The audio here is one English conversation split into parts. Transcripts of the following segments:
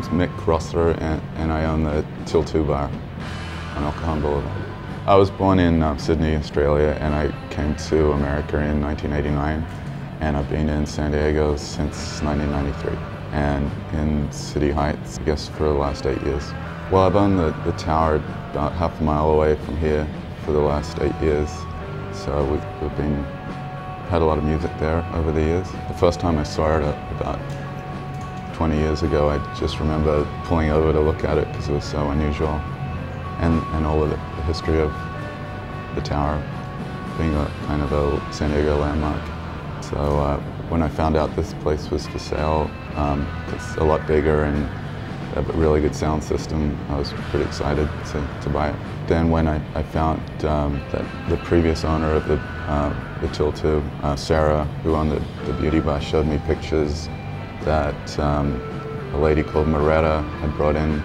name's Mick Rossler, and I own the till-two bar on Cajon Blvd. I was born in Sydney, Australia, and I came to America in 1989, and I've been in San Diego since 1993, and in City Heights, I guess, for the last 8 years. Well, I've owned the tower about half a mile away from here for the last 8 years, so we've had a lot of music there over the years. The first time I saw it about 20 years ago, I just remember pulling over to look at it because it was so unusual, and all of the history of the tower being a kind of a San Diego landmark. So when I found out this place was for sale, it's a lot bigger and a really good sound system, I was pretty excited to buy it. Then when I found that the previous owner of the till-two, Sarah, who owned the beauty bar, showed me pictures that a lady called Moretta had brought in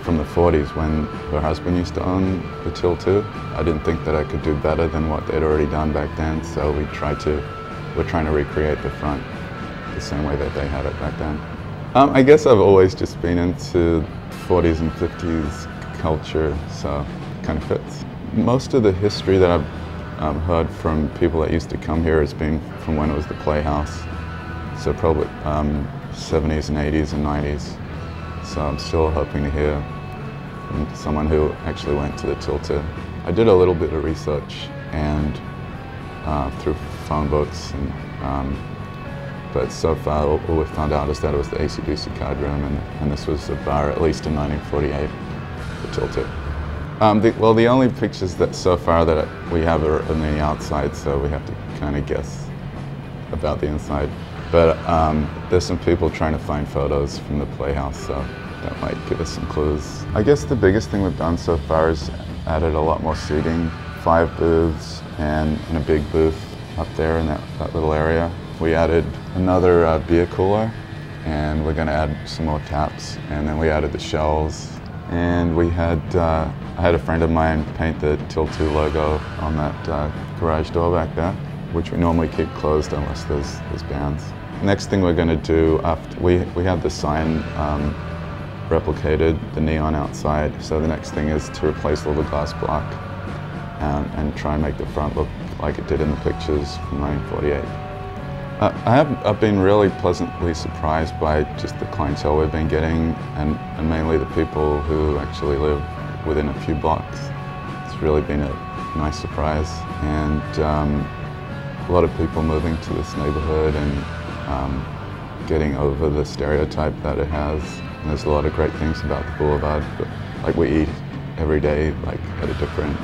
from the 40s when her husband used to own the till-two. I didn't think that I could do better than what they'd already done back then, so we're trying to recreate the front the same way that they had it back then. I guess I've always just been into 40s and 50s culture, so it kind of fits. Most of the history that I've heard from people that used to come here has been from when it was the Playhouse, so probably 70s and 80s and 90s. So I'm still hoping to hear from someone who actually went to the till-two. I did a little bit of research and through phone books, but so far all we've found out is that it was the AC/DC card room, and this was a bar at least in 1948, the till-two. Well, the only pictures that so far that we have are on the outside, so we have to kind of guess about the inside. But there's some people trying to find photos from the Playhouse, so that might give us some clues. I guess the biggest thing we've done so far is added a lot more seating, 5 booths and a big booth up there in that little area. We added another beer cooler, and we're going to add some more taps, and then we added the shelves. And we had, I had a friend of mine paint the till-two logo on that garage door back there, which we normally keep closed unless there's bands. Next thing we're going to do, after we have the sign replicated, the neon outside, so the next thing is to replace all the glass block and try and make the front look like it did in the pictures from 1948. I've been really pleasantly surprised by just the clientele we've been getting, and mainly the people who actually live within a few blocks. It's really been a nice surprise, and a lot of people moving to this neighborhood and getting over the stereotype that it has. And there's a lot of great things about the boulevard, but like we eat every day like at a different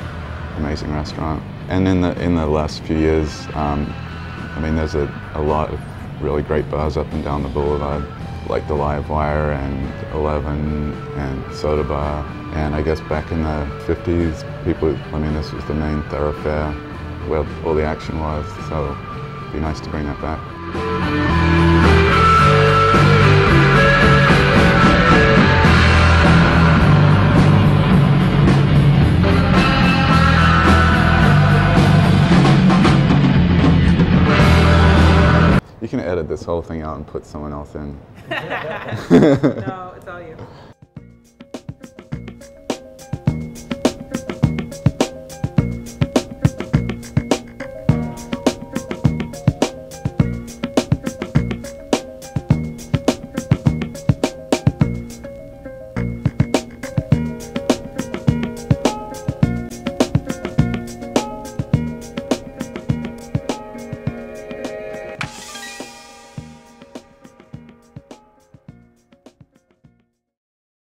amazing restaurant. And in the last few years, I mean, there's a lot of really great bars up and down the boulevard, like the Live Wire and 11 and Soda Bar. And I guess back in the 50s, I mean, this was the main thoroughfare where all the action was, so it'd be nice to bring that back. You can edit this whole thing out and put someone else in. No, it's all you.